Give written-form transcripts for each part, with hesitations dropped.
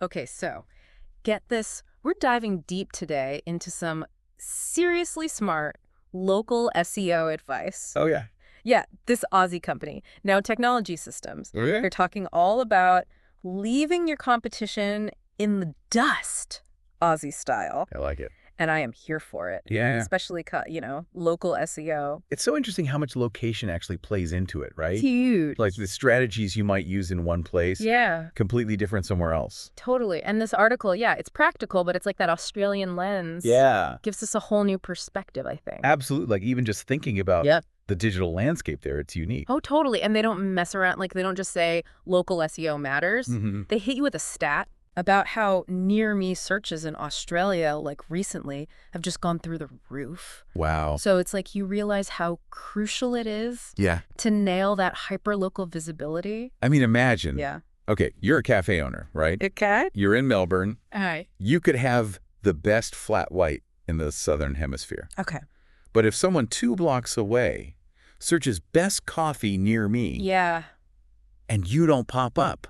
Okay, so get this. We're diving deep today into some seriously smart local SEO advice. Oh, yeah. Yeah, this Aussie company, Now Technology Systems. Okay. They're talking all about leaving your competition in the dust, Aussie style. I like it. And I am here for it. Yeah. Especially, local SEO. It's so interesting how much location actually plays into it, right? Huge. Like the strategies you might use in one place, Yeah, completely different somewhere else. totally. And this article, yeah, it's practical, but it's like that Australian lens. Yeah. Gives us a whole new perspective, I think. Absolutely. Like even just thinking about Yep. the digital landscape there, it's unique. Oh, totally. And they don't mess around. Like, they don't just say local SEO matters. Mm-hmm. They hit you with a stat about how near-me searches in Australia, like recently, have just gone through the roof. Wow. So it's like you realize how crucial it is Yeah. to nail that hyper-local visibility. I mean, imagine. Yeah. Okay, you're a cafe owner, right? Okay. You're in Melbourne. Hi. You could have the best flat white in the Southern Hemisphere. Okay. But if someone 2 blocks away searches best coffee near me Yeah. and you don't pop up,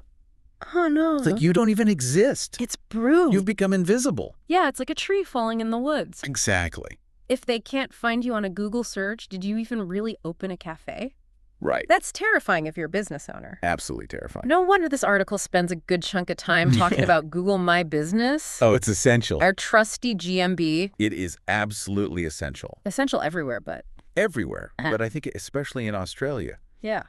Oh, no. it's like you don't even exist. It's brutal. You've become invisible. Yeah, it's like a tree falling in the woods. Exactly. If they can't find you on a Google search, did you even really open a cafe? Right. That's terrifying if you're a business owner. Absolutely terrifying. No wonder this article spends a good chunk of time talking Yeah. about Google My Business. Oh, it's essential. Our trusty GMB. It is absolutely essential. Essential everywhere, but Everywhere. But I think especially in Australia. yeah.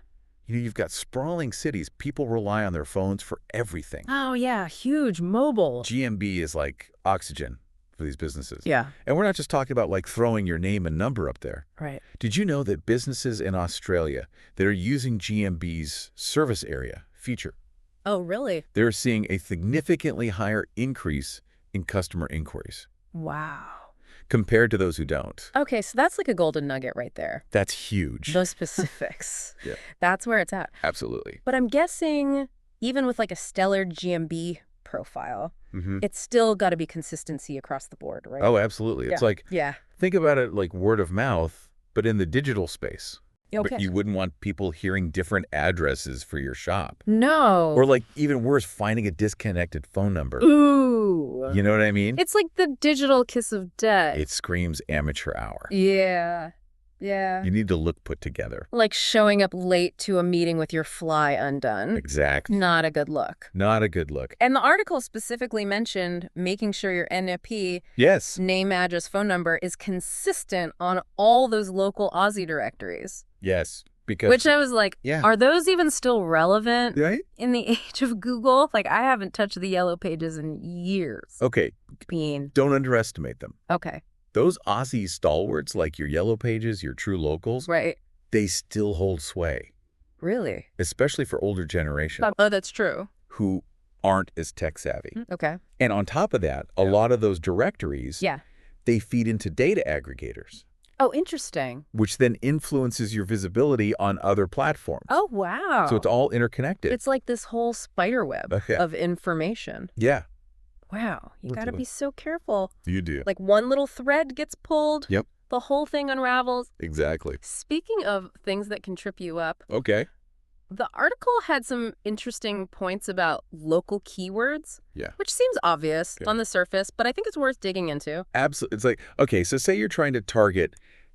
You've got sprawling cities. People rely on their phones for everything. Oh, yeah. Huge mobile. GMB is like oxygen for these businesses. Yeah. And we're not just talking about like throwing your name and number up there. Right. Did you know that businesses in Australia that are using GMB's service area feature, Oh, really? they're seeing a significantly higher increase in customer inquiries Wow. compared to those who don't? Okay, so that's like a golden nugget right there. That's huge. Those specifics. Yeah. That's where it's at. Absolutely. But I'm guessing even with like a stellar GMB profile, Mm-hmm. it's still got to be consistency across the board, right? Oh, absolutely. It's like, Yeah. think about it like word of mouth, but in the digital space. Okay. But you wouldn't want people hearing different addresses for your shop. No. Or like even worse, finding a disconnected phone number. Ooh. You know what I mean? It's like the digital kiss of death. It screams amateur hour. Yeah. Yeah. You need to look put together. Like showing up late to a meeting with your fly undone. Exactly. Not a good look. Not a good look. And the article specifically mentioned making sure your NFP, Yes. name, address, phone number, is consistent on all those local Aussie directories. Yes. Because Which I was like, Yeah. are those even still relevant right? in the age of Google? Like, I haven't touched the yellow pages in years. Okay. Bean. Don't underestimate them. Okay. Those Aussie stalwarts like your yellow pages, your true locals, Right. they still hold sway, Really? especially for older generations Oh, that's true. who aren't as tech savvy. Okay. And on top of that, a lot of those directories, Yeah. they feed into data aggregators, Oh, interesting. which then influences your visibility on other platforms. Oh, wow. So it's all interconnected. It's like this whole spider web Okay. of information. Yeah, Wow. You We're got to doing- be so careful. you do. Like one little thread gets pulled. Yep. The whole thing unravels. Exactly. Speaking of things that can trip you up, Okay. the article had some interesting points about local keywords, Yeah. which seems obvious Yeah. on the surface, but I think it's worth digging into. Absolutely. It's like, okay, so say you're trying to target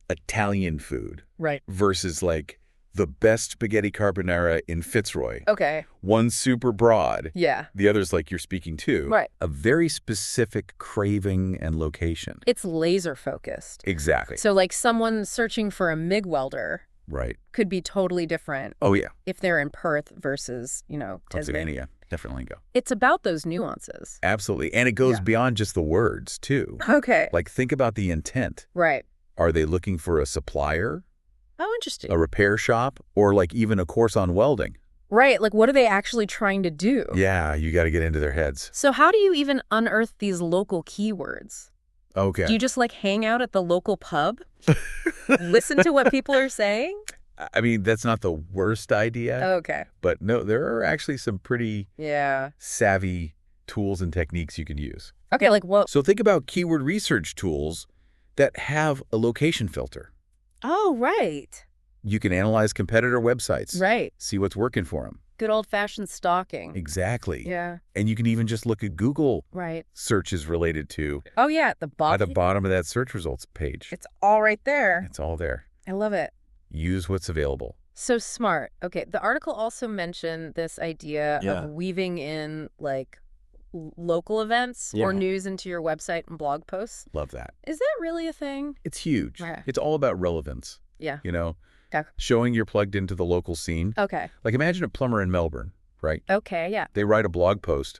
Italian food Right. versus like the best spaghetti carbonara in Fitzroy. Okay. One's super broad. Yeah. The other's like you're speaking to. Right. A very specific craving and location. It's laser focused. Exactly. So like someone searching for a MIG welder Right. could be totally different Oh, yeah. if they're in Perth versus, Tasmania. Pennsylvania. Definitely go. It's about those nuances. Absolutely. And it goes Yeah. beyond just the words, too. Okay. Like, think about the intent. Right. Are they looking for a supplier, Oh, interesting. a repair shop, or like even a course on welding? Right. Like, what are they actually trying to do? Yeah, you got to get into their heads. So how do you even unearth these local keywords? Okay. Do you just like hang out at the local pub? Listen to what people are saying? I mean, that's not the worst idea, Okay. but no, there are actually some pretty Yeah. savvy tools and techniques you can use. Okay, like what? So think about keyword research tools that have a location filter. Oh, right. You can analyze competitor websites, Right. see what's working for them. good old-fashioned stalking. Exactly. Yeah. And you can even just look at Google Right. searches related to Oh, yeah, at the at the bottom. bottom of that search results page. It's all right there. It's all there. I love it. Use what's available. So smart. Okay, the article also mentioned this idea of weaving in, like, local events or news into your website and blog posts. Love that. Is that really a thing? It's huge. Okay. It's all about relevance. Yeah. You know, Okay. showing you're plugged into the local scene. Okay. Like imagine a plumber in Melbourne, right? Okay, yeah. They write a blog post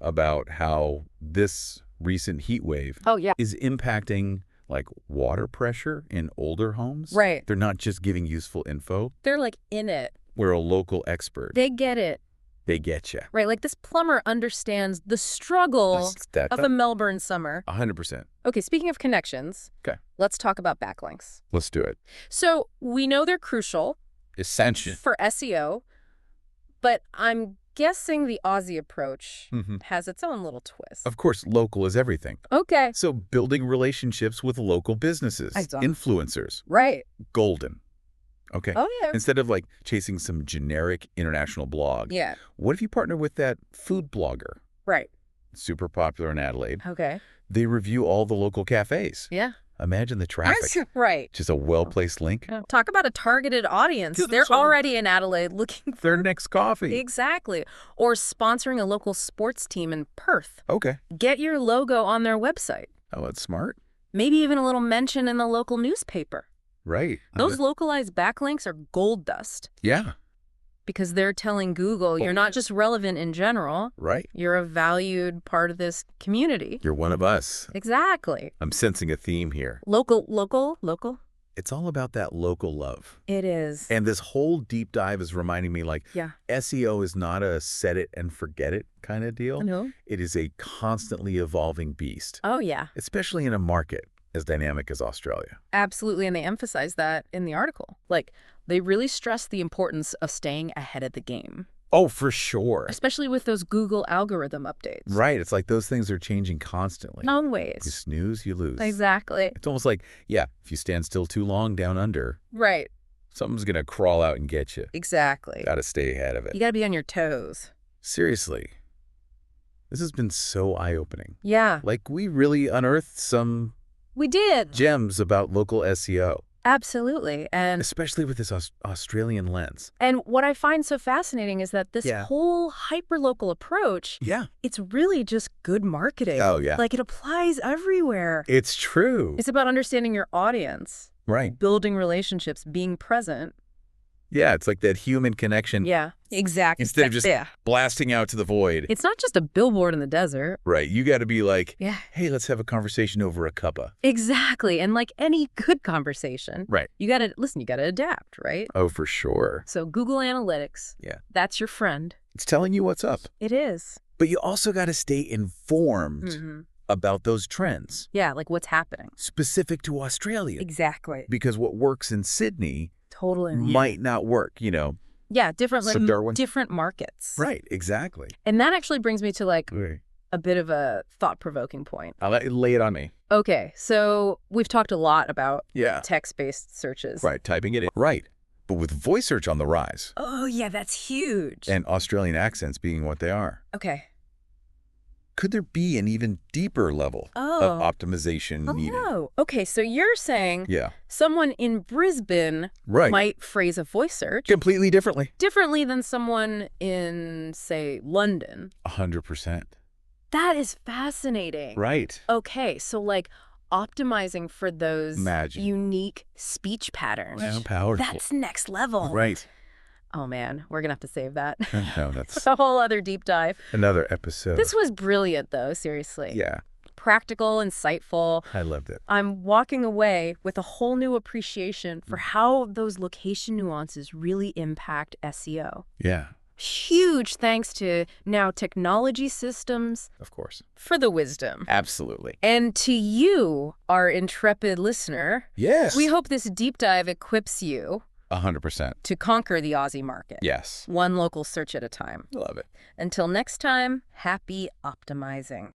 about how this recent heat wave Oh, yeah. is impacting like water pressure in older homes. Right. They're not just giving useful info. They're, like, in it. We're a local expert. They get it. They get you. Right, like this plumber understands the struggle of a Melbourne summer. 100%. Okay, speaking of connections, let's talk about backlinks. Let's do it. So we know they're crucial. Essential. For SEO, but I'm guessing the Aussie approach has its own little twist. Of course, local is everything. Okay. So building relationships with local businesses, influencers. Right. Golden. Okay. Oh, yeah. Instead of like chasing some generic international blog. Yeah. What if you partner with that food blogger? Right. Super popular in Adelaide. Okay. They review all the local cafes. Yeah. Imagine the traffic. Right. Just a well-placed link. Talk about a targeted audience. They're already in Adelaide looking for their next coffee. Exactly. Or sponsoring a local sports team in Perth. Okay. Get your logo on their website. Oh, that's smart. Maybe even a little mention in the local newspaper. Right. Those localized backlinks are gold dust. Yeah. Because they're telling Google you're not just relevant in general. Right. You're a valued part of this community. You're one of us. Exactly. I'm sensing a theme here. Local, local, local. It's all about that local love. It is. And this whole deep dive is reminding me like SEO is not a set it and forget it kind of deal. No. It is a constantly evolving beast. Oh, yeah. Especially in a market as dynamic as Australia. Absolutely, and they emphasize that in the article. Like, they really stress the importance of staying ahead of the game. Oh, for sure. Especially with those Google algorithm updates. Right. It's like those things are changing constantly. Always. You snooze, you lose. Exactly. It's almost like, yeah, if you stand still too long down under, right, something's going to crawl out and get you. Exactly. Got to stay ahead of it. You got to be on your toes. Seriously. This has been so eye-opening. Yeah. Like, we really unearthed some We did. gems about local SEO. Absolutely. And especially with this Australian lens. And what I find so fascinating is that this whole hyperlocal approach, it's really just good marketing. Oh, yeah. Like, it applies everywhere. It's true. It's about understanding your audience. Right. Building relationships, being present. Yeah, it's like that human connection. Yeah, exactly. Instead of just blasting out to the void. It's not just a billboard in the desert. Right. You got to be like, hey, let's have a conversation over a cuppa. Exactly. And like any good conversation, right, you got to, listen, you got to adapt, right? Oh, for sure. So Google Analytics, that's your friend. It's telling you what's up. It is. But you also got to stay informed about those trends. Yeah, like what's happening. Specific to Australia. Exactly. Because what works in Sydney totally might not work, you know. Yeah, different markets. Right, exactly. And that actually brings me to like a bit of a thought-provoking point. I'll lay it on me. Okay, so we've talked a lot about text-based searches. Right, typing it in. Right, but with voice search on the rise. Oh, yeah, that's huge. And Australian accents being what they are. Okay. Could there be an even deeper level of optimization needed? No. Okay, so you're saying someone in Brisbane right. might phrase a voice search completely differently. Differently than someone in, say, London. 100%. That is fascinating. Right. Okay, so like optimizing for those unique speech patterns. How powerful. That's next level. Right. Oh, man, we're going to have to save that. No, that's a whole other deep dive. Another episode. This was brilliant, though, seriously. Yeah. Practical, insightful. I loved it. I'm walking away with a whole new appreciation for how those location nuances really impact SEO. Yeah. Huge thanks to Now Technology Systems. Of course. For the wisdom. Absolutely. And to you, our intrepid listener. Yes. We hope this deep dive equips you 100%. to conquer the Aussie market. Yes. One local search at a time. Love it. Until next time, happy optimizing.